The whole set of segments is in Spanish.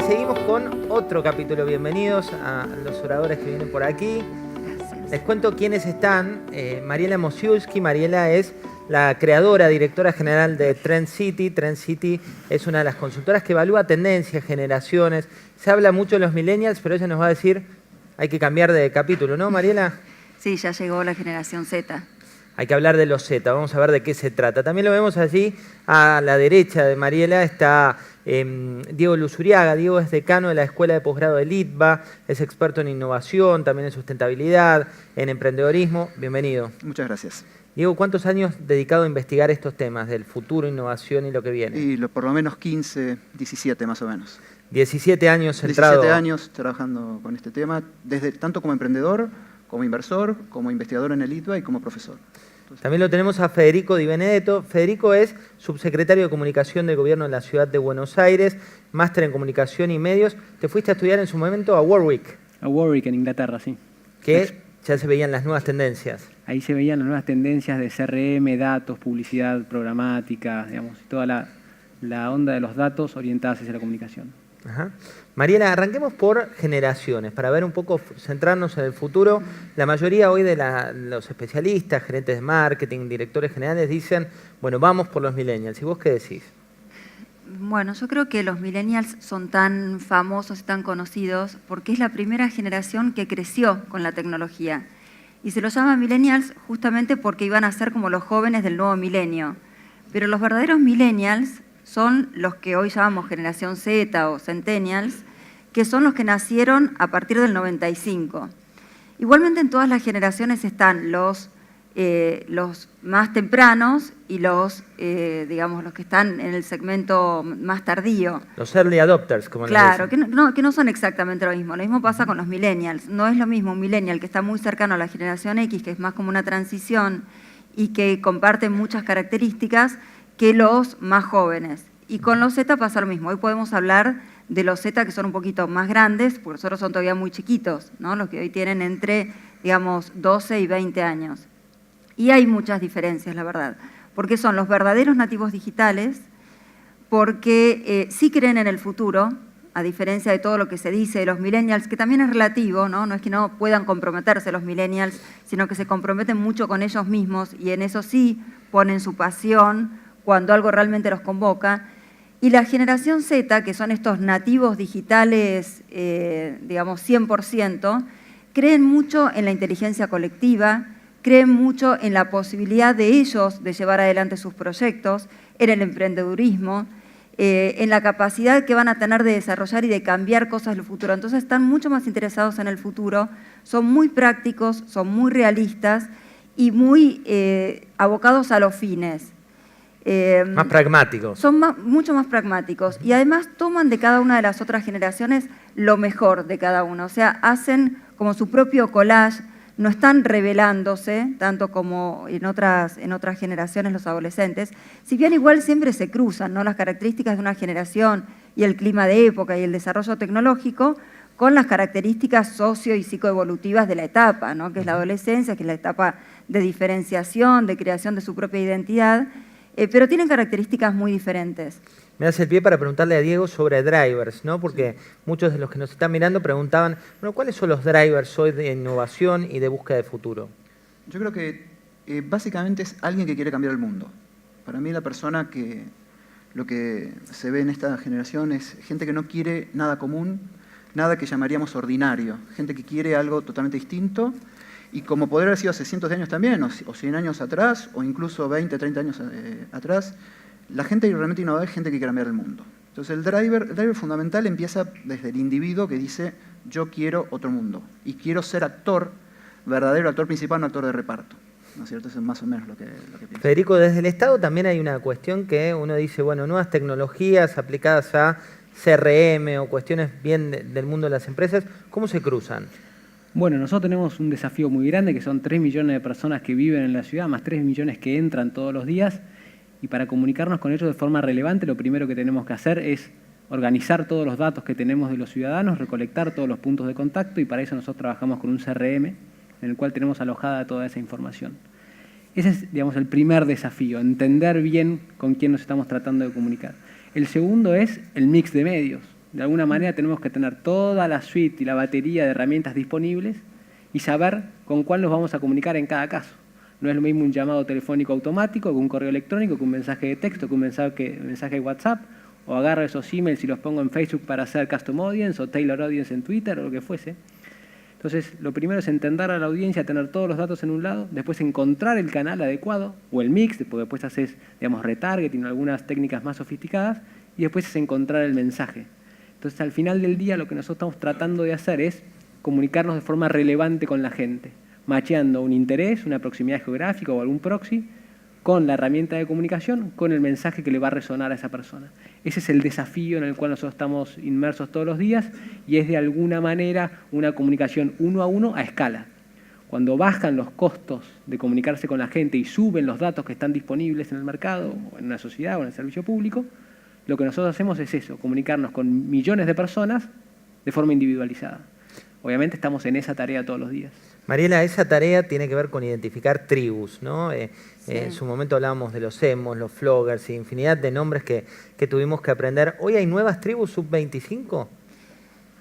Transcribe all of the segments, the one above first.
seguimos con otro capítulo. Bienvenidos a los oradores que vienen por aquí. Gracias. Les cuento quiénes están. Mariela Mosiulski. Mariela es la creadora, directora general de Trend City. Trend City es una de las consultoras que evalúa tendencias, generaciones. Se habla mucho de los millennials, pero ella nos va a decir, hay que cambiar de capítulo, ¿no, Mariela? Sí, ya llegó la generación Z. Hay que hablar de los Z, vamos a ver de qué se trata. También lo vemos allí, a la derecha de Mariela está Diego Luzuriaga. Diego es decano de la Escuela de Posgrado del ITBA, es experto en innovación, también en sustentabilidad, en emprendedorismo. Bienvenido. Muchas gracias. Diego, ¿cuántos años dedicado a investigar estos temas del futuro, innovación y lo que viene? Y por lo menos 15, 17 más o menos. 17 años centrado. 17 años trabajando con este tema, tanto como emprendedor, como inversor, como investigador en el ITBA y como profesor. También lo tenemos a Federico Di Benedetto. Federico es subsecretario de Comunicación del Gobierno de la Ciudad de Buenos Aires, máster en Comunicación y Medios. Te fuiste a estudiar en su momento a Warwick. A Warwick, en Inglaterra, sí. Que ya se veían las nuevas tendencias. Ahí se veían las nuevas tendencias de CRM, datos, publicidad programática, digamos, toda la onda de los datos orientadas hacia la comunicación. Ajá. Mariela, arranquemos por generaciones, para ver un poco, centrarnos en el futuro. La mayoría hoy de los especialistas, gerentes de marketing, directores generales dicen, bueno, vamos por los millennials. ¿Y vos qué decís? Bueno, yo creo que los millennials son tan famosos y tan conocidos porque es la primera generación que creció con la tecnología. Y se los llama millennials justamente porque iban a ser como los jóvenes del nuevo milenio. Pero los verdaderos millennials son los que hoy llamamos generación Z o centennials, que son los que nacieron a partir del 95. Igualmente en todas las generaciones están los más tempranos y digamos, los que están en el segmento más tardío. Los early adopters, como claro, que no son exactamente lo mismo. Lo mismo pasa con los millennials. No es lo mismo un millennial que está muy cercano a la generación X, que es más como una transición y que comparte muchas características, que los más jóvenes. Y con los Z pasa lo mismo. Hoy podemos hablar de los Z que son un poquito más grandes, porque nosotros son todavía muy chiquitos, ¿no? Los que hoy tienen entre, digamos, 12 y 20 años. Y hay muchas diferencias, la verdad, porque son los verdaderos nativos digitales, porque sí creen en el futuro, a diferencia de todo lo que se dice de los millennials, que también es relativo, ¿no? No es que no puedan comprometerse los millennials, sino que se comprometen mucho con ellos mismos y en eso sí ponen su pasión cuando algo realmente los convoca. Y la generación Z, que son estos nativos digitales, digamos, 100%, creen mucho en la inteligencia colectiva, creen mucho en la posibilidad de ellos de llevar adelante sus proyectos, en el emprendedurismo, en la capacidad que van a tener de desarrollar y de cambiar cosas del futuro. Entonces están mucho más interesados en el futuro, son muy prácticos, son muy realistas y muy abocados a los fines. Más pragmáticos. Son mucho más pragmáticos y además toman de cada una de las otras generaciones lo mejor de cada una. O sea, hacen como su propio collage, no están revelándose, tanto como en otras generaciones los adolescentes, si bien igual siempre se cruzan, ¿no?, las características de una generación y el clima de época y el desarrollo tecnológico con las características socio- y psicoevolutivas de la etapa, ¿no?, que es la adolescencia, que es la etapa de diferenciación, de creación de su propia identidad, pero tienen características muy diferentes. Me das el pie para preguntarle a Diego sobre drivers, ¿no? Porque muchos de los que nos están mirando preguntaban, bueno, ¿cuáles son los drivers hoy de innovación y de búsqueda de futuro? Yo creo que básicamente es alguien que quiere cambiar el mundo. Para mí la persona que lo que se ve en esta generación es gente que no quiere nada común, nada que llamaríamos ordinario, gente que quiere algo totalmente distinto. Y como podría haber sido hace cientos de años también, o 100 años atrás, o incluso 20, 30 años atrás, la gente realmente innovadora es gente que quiere cambiar el mundo. Entonces el driver fundamental empieza desde el individuo que dice, yo quiero otro mundo, y quiero ser actor, verdadero actor principal, no actor de reparto. ¿No es cierto? Eso es más o menos lo que pienso. Federico, desde el Estado también hay una cuestión que uno dice, bueno, nuevas tecnologías aplicadas a CRM o cuestiones bien del mundo de las empresas, ¿cómo se cruzan? Bueno, nosotros tenemos un desafío muy grande, que son 3 millones de personas que viven en la ciudad, más 3 millones que entran todos los días, y para comunicarnos con ellos de forma relevante, lo primero que tenemos que hacer es organizar todos los datos que tenemos de los ciudadanos, recolectar todos los puntos de contacto, y para eso nosotros trabajamos con un CRM, en el cual tenemos alojada toda esa información. Ese es, digamos, el primer desafío, entender bien con quién nos estamos tratando de comunicar. El segundo es el mix de medios. de alguna manera tenemos que tener toda la suite y la batería de herramientas disponibles y saber con cuál nos vamos a comunicar en cada caso. No es lo mismo un llamado telefónico automático que un correo electrónico, que un mensaje de texto, que un mensaje de WhatsApp, o agarro esos emails y los pongo en Facebook para hacer custom audience o tailor audience en Twitter o lo que fuese. Entonces, lo primero es entender a la audiencia, tener todos los datos en un lado, después encontrar el canal adecuado o el mix, porque después haces, digamos, retargeting o algunas técnicas más sofisticadas, y después es encontrar el mensaje. Entonces, al final del día, lo que nosotros estamos tratando de hacer es comunicarnos de forma relevante con la gente, macheando un interés, una proximidad geográfica o algún proxy, con la herramienta de comunicación, con el mensaje que le va a resonar a esa persona. Ese es el desafío en el cual nosotros estamos inmersos todos los días y es de alguna manera una comunicación uno a uno a escala. Cuando bajan los costos de comunicarse con la gente y suben los datos que están disponibles en el mercado, o en una sociedad o en el servicio público, lo que nosotros hacemos es eso, comunicarnos con millones de personas de forma individualizada. Obviamente estamos en esa tarea todos los días. Mariela, esa tarea tiene que ver con identificar tribus, ¿no? Sí. En su momento hablábamos de los emos, los floggers, y infinidad de nombres que tuvimos que aprender. ¿Hoy hay nuevas tribus sub-25?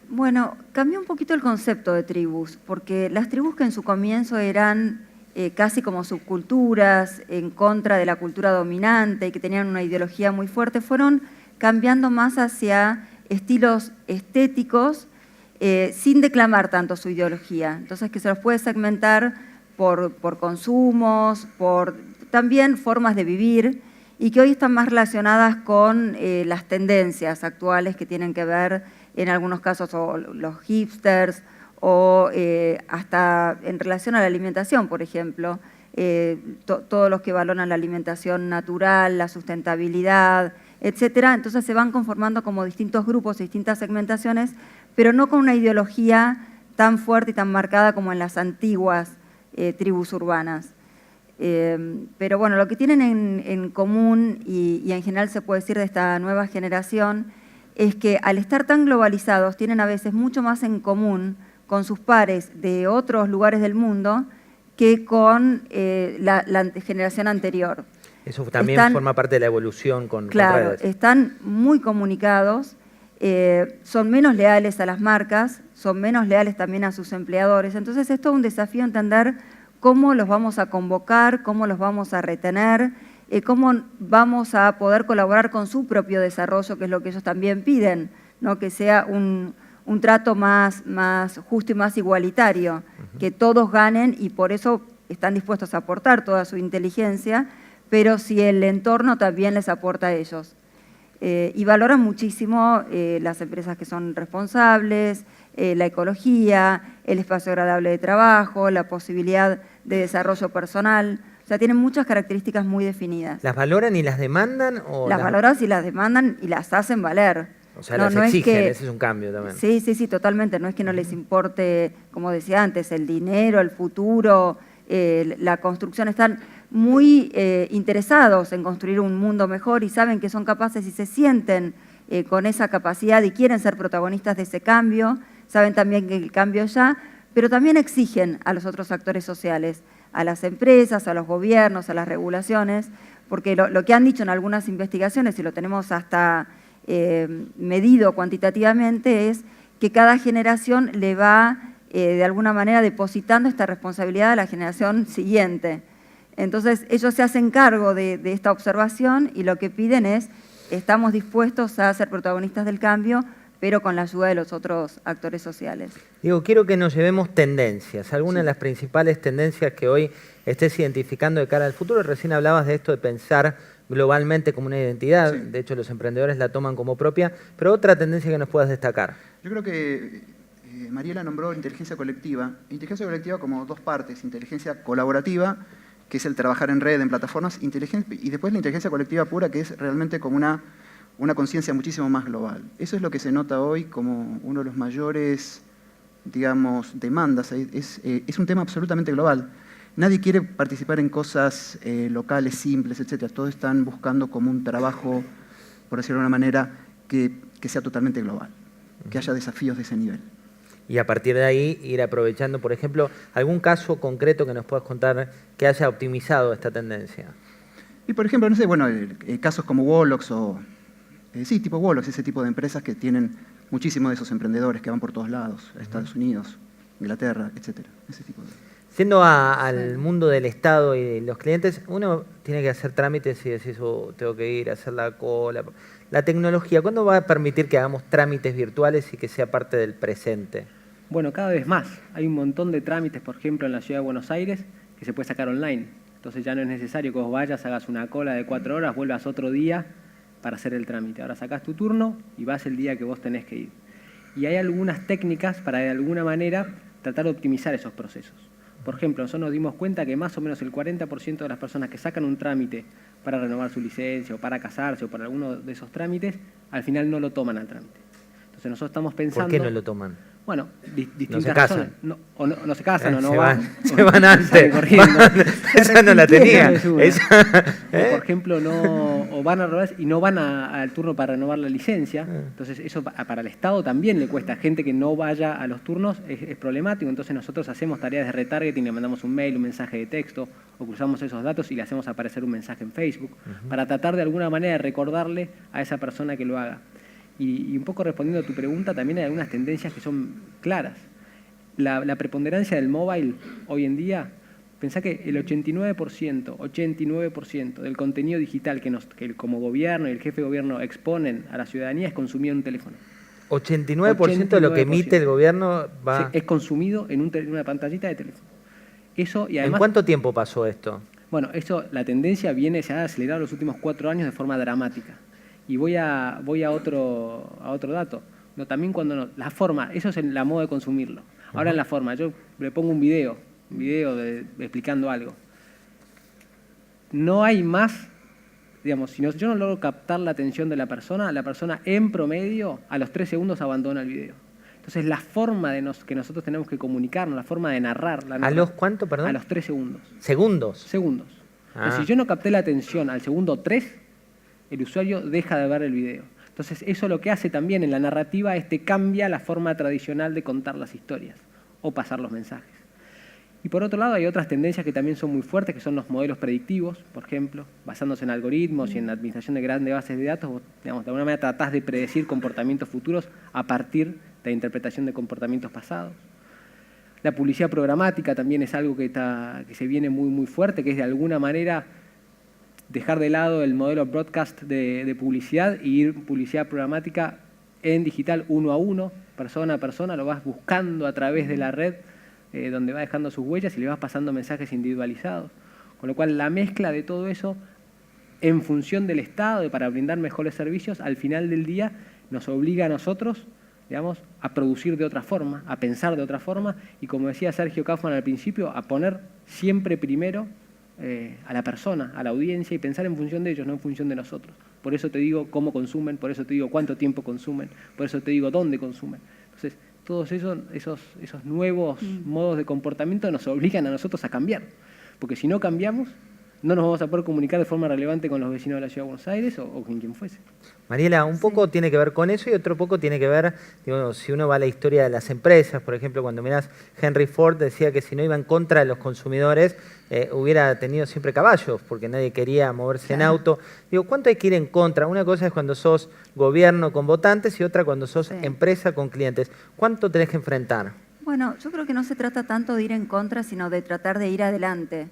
Bueno, cambió un poquito el concepto de tribus, porque las tribus que en su comienzo eran casi como subculturas, en contra de la cultura dominante y que tenían una ideología muy fuerte, fueron cambiando más hacia estilos estéticos, sin declamar tanto su ideología. Entonces, que se los puede segmentar por consumos, por también formas de vivir, y que hoy están más relacionadas con las tendencias actuales que tienen que ver, en algunos casos, o los hipsters, o hasta en relación a la alimentación, por ejemplo, todos los que valoran la alimentación natural, la sustentabilidad, etcétera. Entonces se van conformando como distintos grupos, distintas segmentaciones, pero no con una ideología tan fuerte y tan marcada como en las antiguas tribus urbanas. Pero bueno, lo que tienen en común, y en general se puede decir de esta nueva generación, es que al estar tan globalizados tienen a veces mucho más en común con sus pares de otros lugares del mundo que con la generación anterior. Eso también forma parte de la evolución con Claro, redes. están muy comunicados, son menos leales a las marcas, son menos leales también a sus empleadores. Entonces es todo un desafío entender cómo los vamos a convocar, cómo los vamos a retener, cómo vamos a poder colaborar con su propio desarrollo, que es lo que ellos también piden, ¿no? Que sea un trato más justo y más igualitario, que todos ganen, y por eso están dispuestos a aportar toda su inteligencia, pero si el entorno también les aporta a ellos. Y valoran muchísimo las empresas que son responsables, la ecología, el espacio agradable de trabajo, la posibilidad de desarrollo personal. O sea, tienen muchas características muy definidas. ¿Las valoran y las demandan? O las valoran y las demandan y las hacen valer. O sea, las exigen, ese es un cambio también. Sí, totalmente. No es que no les importe, como decía antes, el dinero, el futuro, la construcción. Están muy interesados en construir un mundo mejor y saben que son capaces y se sienten con esa capacidad y quieren ser protagonistas de ese cambio. Saben también que el cambio ya, pero también exigen a los otros actores sociales, a las empresas, a los gobiernos, a las regulaciones, porque lo que han dicho en algunas investigaciones, y lo tenemos hasta medido cuantitativamente, es que cada generación le va de alguna manera depositando esta responsabilidad a la generación siguiente. Entonces ellos se hacen cargo de esta observación y lo que piden es, estamos dispuestos a ser protagonistas del cambio, pero con la ayuda de los otros actores sociales. Digo, quiero que nos llevemos tendencias, algunas de las principales tendencias que hoy estés identificando de cara al futuro. Recién hablabas de esto de pensar globalmente como una identidad, Sí. De hecho los emprendedores la toman como propia, pero otra tendencia que nos puedas destacar. Yo creo que Mariela nombró inteligencia colectiva como dos partes: inteligencia colaborativa, que es el trabajar en red, en plataformas, y después la inteligencia colectiva pura, que es realmente como una conciencia muchísimo más global. Eso es lo que se nota hoy como uno de los mayores, digamos, demandas. Es un tema absolutamente global. Nadie quiere participar en cosas locales, simples, etc. Todos están buscando como un trabajo, por decirlo de una manera, que sea totalmente global, que haya desafíos de ese nivel. Y a partir de ahí ir aprovechando, por ejemplo, algún caso concreto que nos puedas contar que haya optimizado esta tendencia. Y por ejemplo, no sé, bueno, casos como Wolox o... sí, tipo Wolox, ese tipo de empresas que tienen muchísimos de esos emprendedores que van por todos lados, Estados Unidos, Inglaterra, etcétera. Ese tipo de... Siendo al mundo del Estado y de los clientes, uno tiene que hacer trámites y decís, tengo que ir a hacer la cola. La tecnología, ¿cuándo va a permitir que hagamos trámites virtuales y que sea parte del presente? Bueno, cada vez más. Hay un montón de trámites, por ejemplo, en la Ciudad de Buenos Aires, que se puede sacar online. Entonces ya no es necesario que vos vayas, hagas una cola de 4 horas, vuelvas otro día para hacer el trámite. Ahora sacás tu turno y vas el día que vos tenés que ir. Y hay algunas técnicas para, de alguna manera, tratar de optimizar esos procesos. Por ejemplo, nosotros nos dimos cuenta que más o menos el 40% de las personas que sacan un trámite para renovar su licencia o para casarse o para alguno de esos trámites, al final no lo toman al trámite. Entonces nosotros estamos pensando... ¿Por qué no lo toman? Bueno, distintas se casan. razones. No se casan o no van. Se van antes. Salen corriendo. Esa no la tenía. Es una. Esa- O, por ejemplo, o van a renovar y no van al turno para renovar la licencia. Entonces eso para el Estado también le cuesta. Gente que no vaya a los turnos es problemático. Entonces nosotros hacemos tareas de retargeting, le mandamos un mail, un mensaje de texto, o cruzamos esos datos y le hacemos aparecer un mensaje en Facebook para tratar de alguna manera de recordarle a esa persona que lo haga. Y un poco respondiendo a tu pregunta, también hay algunas tendencias que son claras. La preponderancia del mobile hoy en día, pensá que el 89% del contenido digital que como gobierno y el jefe de gobierno exponen a la ciudadanía es consumido en un teléfono. 89% de lo que emite el gobierno va... Sí, es consumido en una pantallita de teléfono. Eso, y además, ¿En cuánto tiempo pasó esto? bueno, la tendencia se ha acelerado los últimos 4 años de forma dramática. Y voy a otro dato. No, también la forma, eso es en la moda de consumirlo. Ahora en la forma, yo le pongo un video explicando algo. No hay más, digamos, si yo no logro captar la atención de la persona en promedio a los 3 segundos abandona el video. Entonces la forma que nosotros tenemos que comunicarnos, la forma de narrar... ¿A los cuánto, perdón? A los 3 segundos. ¿Segundos? Segundos. Ah. Entonces, si yo no capté la atención al segundo 3, el usuario deja de ver el video. Entonces eso lo que hace también en la narrativa es que cambia la forma tradicional de contar las historias o pasar los mensajes. Y por otro lado hay otras tendencias que también son muy fuertes, que son los modelos predictivos, por ejemplo, basándose en algoritmos y en la administración de grandes bases de datos. Vos, digamos, de alguna manera tratás de predecir comportamientos futuros a partir de la interpretación de comportamientos pasados. La publicidad programática también es algo que se viene muy, muy fuerte, que es de alguna manera dejar de lado el modelo broadcast de publicidad y ir publicidad programática en digital 1 a 1, persona a persona, lo vas buscando a través de la red, donde va dejando sus huellas y le vas pasando mensajes individualizados. Con lo cual la mezcla de todo eso, en función del Estado y para brindar mejores servicios, al final del día nos obliga a nosotros, digamos, a producir de otra forma, a pensar de otra forma y, como decía Sergio Kaufman al principio, a poner siempre primero a la persona, a la audiencia y pensar en función de ellos, no en función de nosotros. Por eso te digo cómo consumen, por eso te digo cuánto tiempo consumen, por eso te digo dónde consumen. Entonces, todos esos nuevos modos de comportamiento nos obligan a nosotros a cambiar. Porque si no cambiamos, no nos vamos a poder comunicar de forma relevante con los vecinos de la Ciudad de Buenos Aires o con quien fuese. Mariela, un poco tiene que ver con eso y otro poco tiene que ver, digo, si uno va a la historia de las empresas, por ejemplo, cuando mirás Henry Ford decía que si no iba en contra de los consumidores, hubiera tenido siempre caballos, porque nadie quería moverse en auto. Digo, ¿cuánto hay que ir en contra? Una cosa es cuando sos gobierno con votantes y otra cuando sos empresa con clientes. ¿Cuánto tenés que enfrentar? Bueno, yo creo que no se trata tanto de ir en contra, sino de tratar de ir adelante,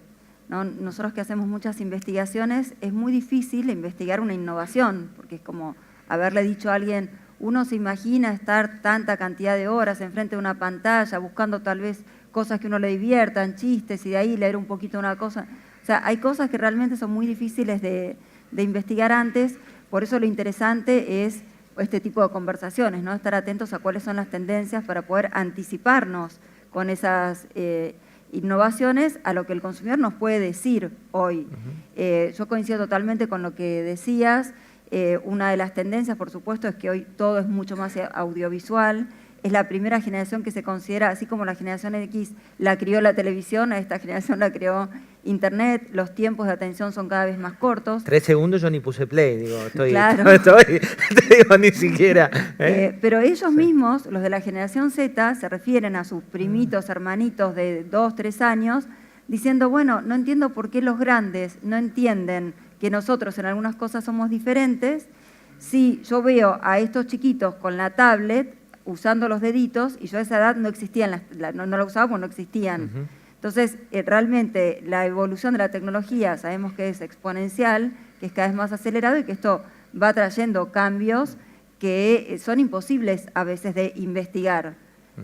¿no? Nosotros que hacemos muchas investigaciones, es muy difícil investigar una innovación, porque es como haberle dicho a alguien, uno se imagina estar tanta cantidad de horas enfrente de una pantalla, buscando tal vez cosas que uno le diviertan, chistes, y de ahí leer un poquito una cosa. O sea, hay cosas que realmente son muy difíciles de investigar antes, por eso lo interesante es este tipo de conversaciones, ¿no? Estar atentos a cuáles son las tendencias para poder anticiparnos con esas innovaciones a lo que el consumidor nos puede decir hoy. Yo coincido totalmente con lo que decías. Una de las tendencias, por supuesto, es que hoy todo es mucho más audiovisual. Es la primera generación que se considera, así como la generación X la crió la televisión, esta generación la creó Internet, los tiempos de atención son cada vez más cortos. 3 segundos yo ni puse play, digo, Claro. te digo, ni siquiera. Pero ellos mismos, los de la generación Z, se refieren a sus primitos, hermanitos de 2, 3 años, diciendo, bueno, no entiendo por qué los grandes no entienden que nosotros en algunas cosas somos diferentes, si yo veo a estos chiquitos con la tablet usando los deditos, y yo a esa edad no existían, no la usaba porque no existían. Entonces, realmente la evolución de la tecnología sabemos que es exponencial, que es cada vez más acelerado y que esto va trayendo cambios que son imposibles a veces de investigar.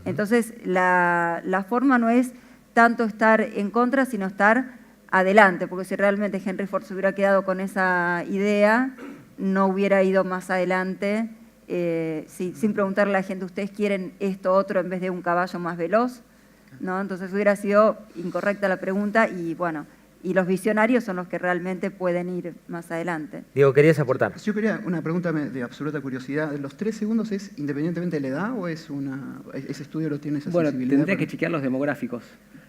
Entonces, la forma no es tanto estar en contra, sino estar adelante, porque si realmente Henry Ford se hubiera quedado con esa idea, no hubiera ido más adelante, sin preguntarle a la gente, ¿ustedes quieren esto otro en vez de un caballo más veloz? ¿No? Entonces hubiera sido incorrecta la pregunta y bueno, y los visionarios son los que realmente pueden ir más adelante. Diego, ¿querías aportar? Yo quería una pregunta de absoluta curiosidad. ¿Los 3 segundos es independientemente de la edad o es ese estudio lo tiene esa sensibilidad? Tendría que chequear los demográficos,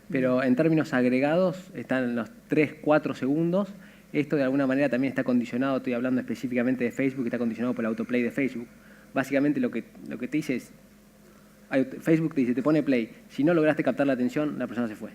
pero en términos agregados están los 3-4 segundos. Esto de alguna manera también está condicionado, estoy hablando específicamente de Facebook, está condicionado por el autoplay de Facebook. Básicamente lo que te dice es, Facebook te dice, te pone play, si no lograste captar la atención, la persona se fue.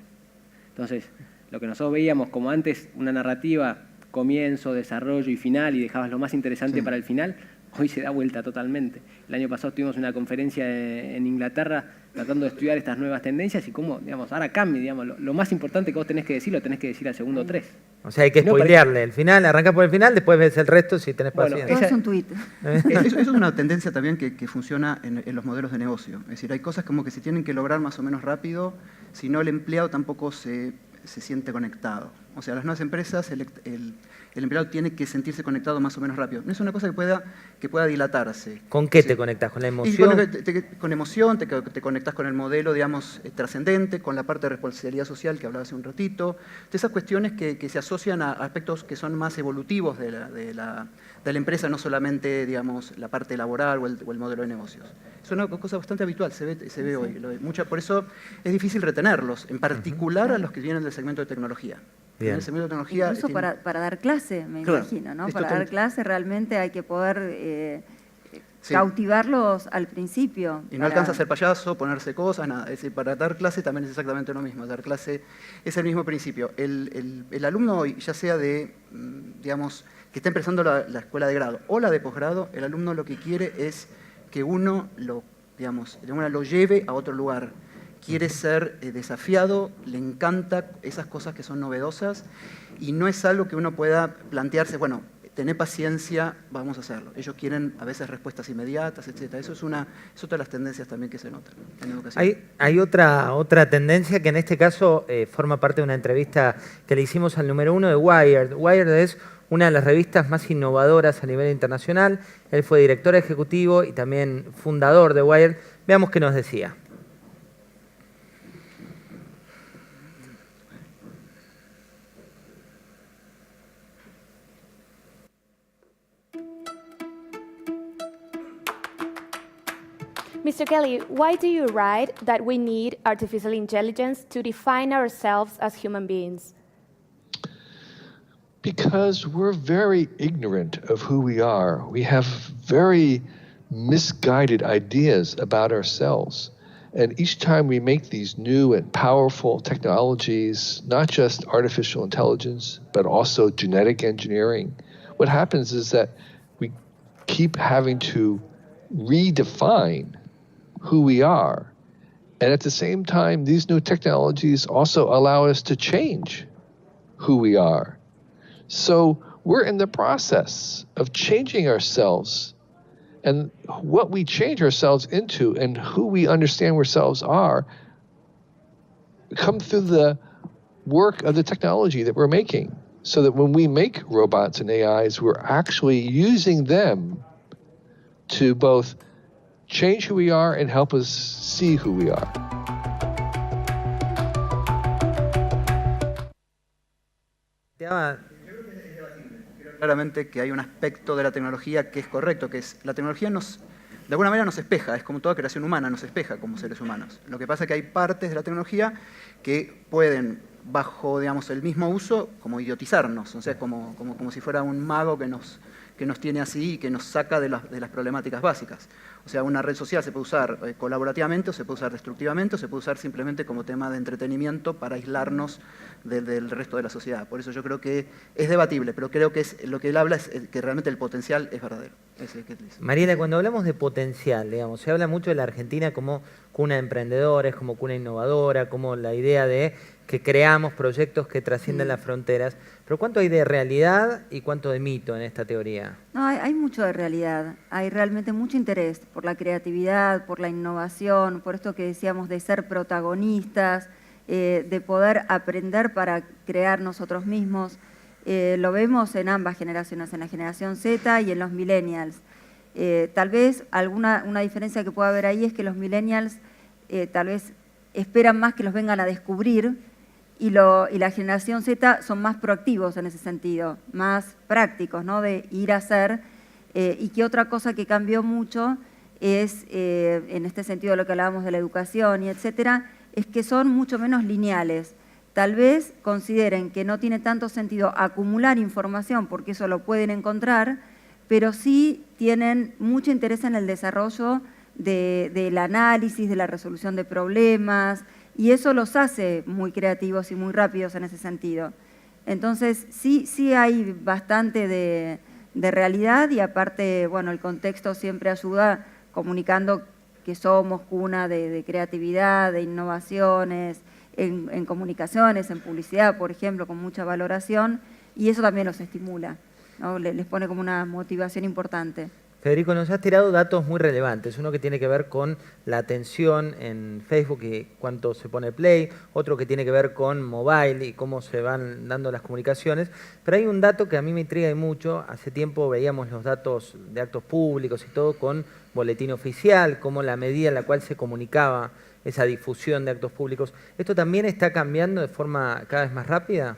Entonces, lo que nosotros veíamos como antes, una narrativa, comienzo, desarrollo y final, y dejabas lo más interesante para el final, hoy se da vuelta totalmente. El año pasado tuvimos una conferencia en Inglaterra tratando de estudiar estas nuevas tendencias y cómo, digamos, ahora cambia, digamos, lo más importante que vos tenés que decir, lo tenés que decir al segundo 3. O sea, hay que spoilearle el final, arrancás por el final, después ves el resto si tenés paciencia. Todo es un tuit. Eso es una tendencia también que funciona en los modelos de negocio. Es decir, hay cosas como que se tienen que lograr más o menos rápido, si no el empleado tampoco se siente conectado. O sea, las nuevas empresas, el empleado tiene que sentirse conectado más o menos rápido. No es una cosa que pueda dilatarse. ¿Con qué te conectás? ¿Con la emoción? Con emoción, te conectás con el modelo, digamos, trascendente, con la parte de responsabilidad social que hablaba hace un ratito. De esas cuestiones que se asocian a aspectos que son más evolutivos de la empresa, no solamente, digamos, la parte laboral o el modelo de negocios. Es una cosa bastante habitual, se ve hoy. Por eso es difícil retenerlos, en particular a los que vienen del segmento de tecnología. Bien. En el segmento de tecnología Incluso para dar clase, me imagino, ¿no? Para dar clase realmente hay que poder cautivarlos al principio. Y no alcanza a ser payaso, ponerse cosas, nada. Es decir, para dar clase también es exactamente lo mismo. Dar clase es el mismo principio. El alumno hoy, ya sea digamos, que está empezando la escuela de grado o la de posgrado, el alumno lo que quiere es que uno lo lleve a otro lugar. Quiere ser desafiado, le encanta esas cosas que son novedosas y no es algo que uno pueda plantearse, bueno, tené paciencia, vamos a hacerlo. Ellos quieren a veces respuestas inmediatas, etc. Eso es otra de las tendencias también que se notan en educación. Hay otra tendencia que en este caso forma parte de una entrevista que le hicimos al número 1 de Wired. Wired es una de las revistas más innovadoras a nivel internacional. Él fue director ejecutivo y también fundador de Wired. Veamos qué nos decía. Mr. Kelly, why do you write that we need artificial intelligence to define ourselves as human beings? Because we're very ignorant of who we are. We have very misguided ideas about ourselves. And each time we make these new and powerful technologies, not just artificial intelligence, but also genetic engineering, what happens is that we keep having to redefine who we are. And at the same time, these new technologies also allow us to change who we are. So we're in the process of changing ourselves, and what we change ourselves into and who we understand ourselves are come through the work of the technology that we're making. So that when we make robots and AIs, we're actually using them to both change who we are and help us see who we are. Claramente que hay un aspecto de la tecnología que es correcto, que es la tecnología de alguna manera nos espeja, es como toda creación humana, nos espeja como seres humanos. Lo que pasa es que hay partes de la tecnología que pueden, bajo digamos, el mismo uso, como idiotizarnos, o sea, como si fuera un mago que nos tiene así y que nos saca de las problemáticas básicas. O sea, una red social se puede usar colaborativamente, o se puede usar destructivamente, o se puede usar simplemente como tema de entretenimiento para aislarnos del resto de la sociedad. Por eso yo creo que es debatible, pero creo que lo que él habla es que realmente el potencial es verdadero. Ese que dice. Mariela, cuando hablamos de potencial, digamos, se habla mucho de la Argentina como cuna de emprendedores, como cuna innovadora, como la idea de que creamos proyectos que trascienden las fronteras. Pero ¿cuánto hay de realidad y cuánto de mito en esta teoría? No, hay mucho de realidad, hay realmente mucho interés por la creatividad, por la innovación, por esto que decíamos de ser protagonistas, de poder aprender para crear nosotros mismos. Lo vemos en ambas generaciones, en la generación Z y en los millennials. Tal vez una diferencia que pueda haber ahí es que los millennials tal vez esperan más que los vengan a descubrir y la generación Z son más proactivos en ese sentido, más prácticos, ¿no? De ir a hacer. Y que otra cosa que cambió mucho es, en este sentido de lo que hablábamos de la educación y etcétera, es que son mucho menos lineales. Tal vez consideren que no tiene tanto sentido acumular información porque eso lo pueden encontrar, pero sí tienen mucho interés en el desarrollo del análisis, de la resolución de problemas, y eso los hace muy creativos y muy rápidos en ese sentido. Entonces, sí hay bastante de realidad y aparte, bueno, el contexto siempre ayuda comunicando que somos cuna de creatividad, de innovaciones, en comunicaciones, en publicidad, por ejemplo, con mucha valoración, y eso también los estimula, ¿no? Les pone como una motivación importante. Federico, nos has tirado datos muy relevantes. Uno que tiene que ver con la atención en Facebook y cuánto se pone play. Otro que tiene que ver con mobile y cómo se van dando las comunicaciones. Pero hay un dato que a mí me intriga y mucho. Hace tiempo veíamos los datos de actos públicos y todo con boletín oficial, como la medida en la cual se comunicaba esa difusión de actos públicos. ¿Esto también está cambiando de forma cada vez más rápida?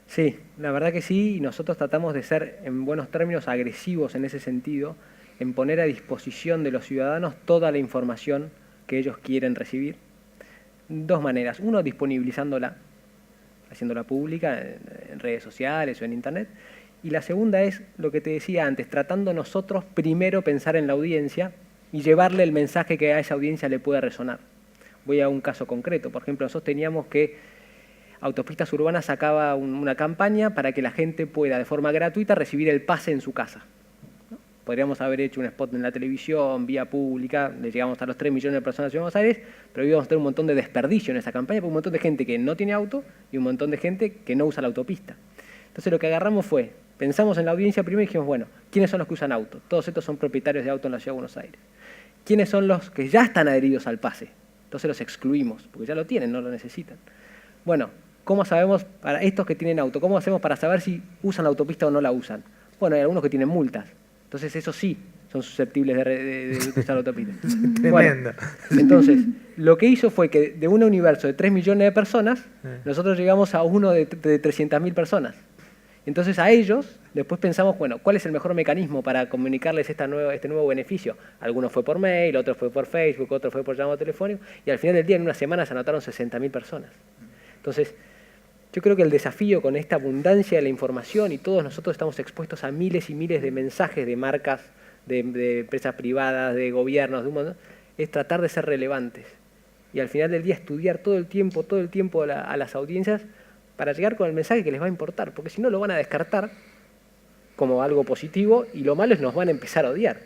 Sí, la verdad que sí, y nosotros tratamos de ser, en buenos términos, agresivos en ese sentido, en poner a disposición de los ciudadanos toda la información que ellos quieren recibir. Dos maneras. Uno, disponibilizándola, haciéndola pública en redes sociales o en internet. Y la segunda es lo que te decía antes, tratando nosotros primero pensar en la audiencia y llevarle el mensaje que a esa audiencia le pueda resonar. Voy a un caso concreto. Por ejemplo, nosotros teníamos que Autopistas Urbanas sacaba una campaña para que la gente pueda de forma gratuita recibir el pase en su casa. Podríamos haber hecho un spot en la televisión, vía pública, le llegamos a los 3 millones de personas en Buenos Aires, pero íbamos a tener un montón de desperdicio en esa campaña, por un montón de gente que no tiene auto y un montón de gente que no usa la autopista. Entonces lo que agarramos fue, pensamos en la audiencia primero y dijimos, bueno, ¿quiénes son los que usan auto? Todos estos son propietarios de auto en la Ciudad de Buenos Aires. ¿Quiénes son los que ya están adheridos al pase? Entonces los excluimos, porque ya lo tienen, no lo necesitan. Bueno, ¿cómo sabemos para estos que tienen auto? ¿Cómo hacemos para saber si usan la autopista o no la usan? Bueno, hay algunos que tienen multas. Entonces, esos sí son susceptibles de usar la autopista. Tremendo. Bueno, entonces, lo que hizo fue que de un universo de 3 millones de personas, nosotros llegamos a uno de 300.000 personas. Entonces, a ellos, después pensamos, bueno, ¿cuál es el mejor mecanismo para comunicarles este nuevo beneficio? Algunos fue por mail, otros fue por Facebook, otros fue por llamado telefónico, y al final del día, en una semana, se anotaron 60.000 personas. Entonces, yo creo que el desafío con esta abundancia de la información y todos nosotros estamos expuestos a miles y miles de mensajes de marcas, de empresas privadas, de gobiernos, de un montón, es tratar de ser relevantes. Y al final del día estudiar todo el tiempo a las audiencias para llegar con el mensaje que les va a importar, porque si no lo van a descartar como algo positivo y lo malo es nos van a empezar a odiar.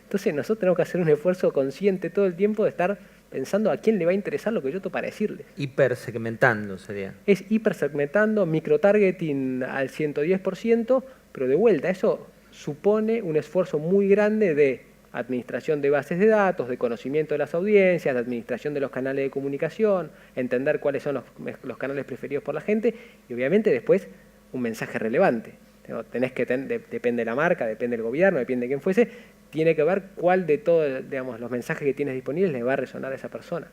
Entonces nosotros tenemos que hacer un esfuerzo consciente todo el tiempo de estar pensando a quién le va a interesar lo que yo tengo para decirles. Hipersegmentando sería. Es hipersegmentando, microtargeting al 110%, pero de vuelta, eso supone un esfuerzo muy grande de administración de bases de datos, de conocimiento de las audiencias, de administración de los canales de comunicación, entender cuáles son los canales preferidos por la gente y obviamente después un mensaje relevante. Tenés que depende de la marca, depende del gobierno, depende de quién fuese, tiene que ver cuál de todos, digamos, los mensajes que tienes disponibles le va a resonar a esa persona.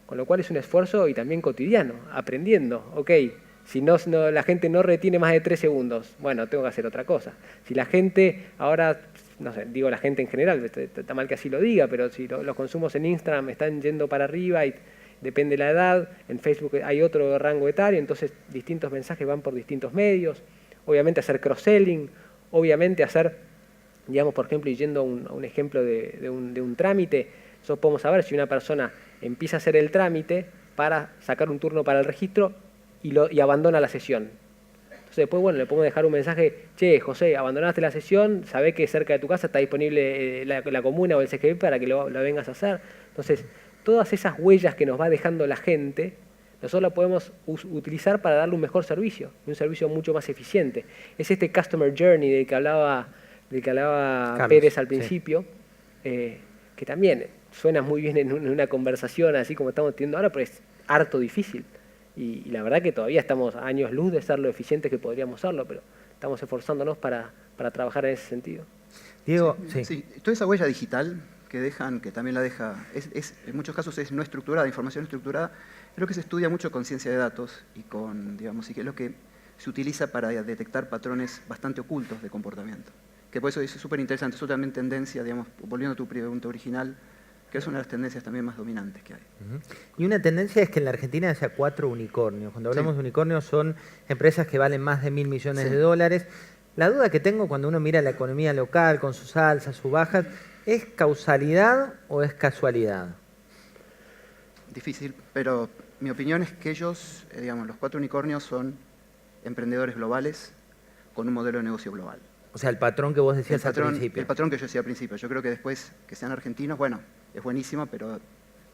Con lo cual es un esfuerzo y también cotidiano, aprendiendo. Ok, si la gente no retiene más de 3 segundos, bueno, tengo que hacer otra cosa. Si la gente ahora, no sé, digo la gente en general, está mal que así lo diga, pero si los consumos en Instagram están yendo para arriba y depende de la edad, en Facebook hay otro rango etario, entonces distintos mensajes van por distintos medios. Obviamente hacer cross-selling, obviamente hacer, digamos, por ejemplo, y yendo a un ejemplo de un trámite, nosotros podemos saber si una persona empieza a hacer el trámite para sacar un turno para el registro y abandona la sesión. Entonces después, bueno, le podemos dejar un mensaje, che, José, abandonaste la sesión, sabés que cerca de tu casa está disponible la comuna o el CGB para que lo vengas a hacer. Entonces, todas esas huellas que nos va dejando la gente, nosotros la podemos utilizar para darle un mejor servicio, un servicio mucho más eficiente. Es este Customer Journey del que hablaba Carlos, Pérez al sí. principio, que también suena muy bien en una conversación así como estamos teniendo ahora, pero es harto difícil. Y la verdad que todavía estamos a años luz de ser lo eficientes que podríamos serlo, pero estamos esforzándonos para trabajar en ese sentido. Diego, Sí, toda esa huella digital que dejan, que también la deja, en muchos casos es no estructurada, información estructurada, es lo que se estudia mucho con ciencia de datos y con, digamos, y que es lo que se utiliza para detectar patrones bastante ocultos de comportamiento. Que por eso es súper interesante, eso también tendencia, digamos, volviendo a tu pregunta original, que es una de las tendencias también más dominantes que hay. Y una tendencia es que en la Argentina haya 4 unicornios. Cuando hablamos Sí. de unicornios son empresas que valen más de 1.000 millones Sí. de dólares. La duda que tengo cuando uno mira la economía local con sus alzas, sus bajas, ¿es causalidad o es casualidad? Difícil, pero mi opinión es que ellos, digamos, los 4 unicornios son emprendedores globales con un modelo de negocio global. O sea, el patrón que vos decías al principio. El patrón que yo decía al principio. Yo creo que después que sean argentinos, bueno, es buenísimo, pero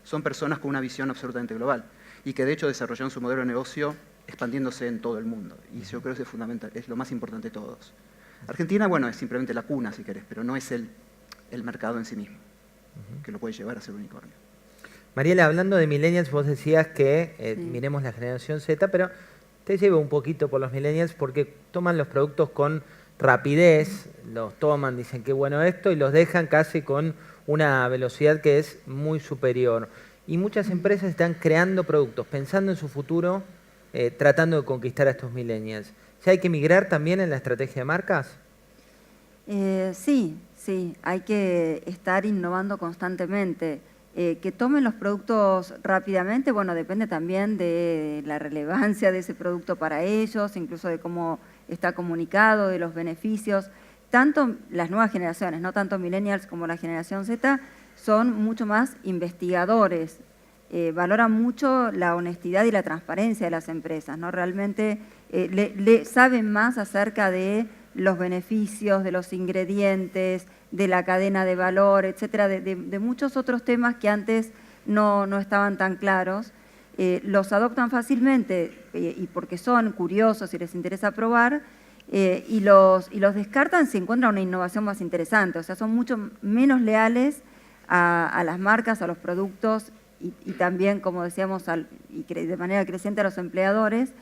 son personas con una visión absolutamente global y que de hecho desarrollaron su modelo de negocio expandiéndose en todo el mundo. Y yo creo que eso es fundamental, es lo más importante de todos. Argentina, bueno, es simplemente la cuna, si querés, pero no es el mercado en sí mismo, que lo puede llevar a ser unicornio. Mariela, hablando de millennials, vos decías que Sí. miremos la generación Z, pero te llevo un poquito por los millennials porque toman los productos con rapidez, los toman, dicen qué bueno esto y los dejan casi con una velocidad que es muy superior. Y muchas empresas están creando productos, pensando en su futuro, tratando de conquistar a estos millennials. ¿Ya hay que migrar también en la estrategia de marcas? Sí, hay que estar innovando constantemente. Que tomen los productos rápidamente, bueno, depende también de la relevancia de ese producto para ellos, incluso de cómo está comunicado, de los beneficios. Tanto las nuevas generaciones, no tanto millennials como la generación Z, son mucho más investigadores, valoran mucho la honestidad y la transparencia de las empresas, ¿no? Realmente saben más acerca de los beneficios, de los ingredientes, de la cadena de valor, etcétera, de muchos otros temas que antes no estaban tan claros. Los adoptan fácilmente y porque son curiosos y les interesa probar, y los descartan si encuentran una innovación más interesante. O sea, son mucho menos leales a las marcas, a los productos y también, como decíamos, de manera creciente a los empleadores,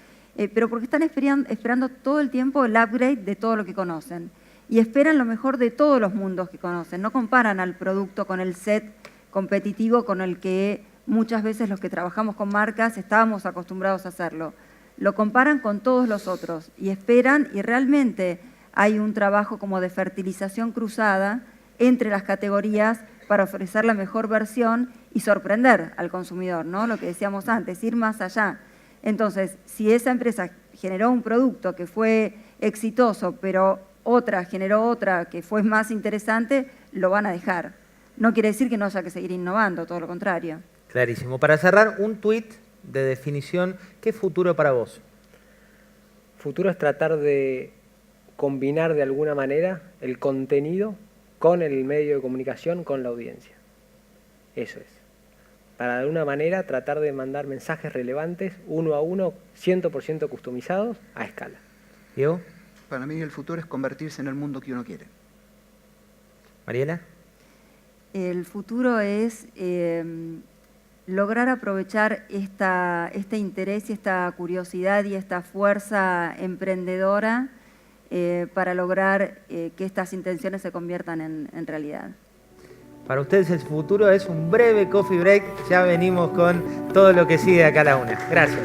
pero porque están esperando todo el tiempo el upgrade de todo lo que conocen. Y esperan lo mejor de todos los mundos que conocen. No comparan al producto con el set competitivo con el que muchas veces los que trabajamos con marcas estábamos acostumbrados a hacerlo. Lo comparan con todos los otros y esperan, y realmente hay un trabajo como de fertilización cruzada entre las categorías para ofrecer la mejor versión y sorprender al consumidor, ¿no? Lo que decíamos antes, ir más allá. Entonces, si esa empresa generó un producto que fue exitoso, pero otra generó otra que fue más interesante, lo van a dejar. No quiere decir que no haya que seguir innovando, todo lo contrario. Clarísimo. Para cerrar, un tuit de definición, ¿qué futuro para vos? Futuro es tratar de combinar de alguna manera el contenido con el medio de comunicación, con la audiencia. Eso es. Para de alguna manera tratar de mandar mensajes relevantes, uno a uno, 100% customizados, a escala. Diego, Para mí el futuro es convertirse en el mundo que uno quiere. Mariela. El futuro es lograr aprovechar este interés y esta curiosidad y esta fuerza emprendedora para lograr que estas intenciones se conviertan en realidad. Para ustedes el futuro es un breve coffee break. Ya venimos con todo lo que sigue acá a la una. Gracias.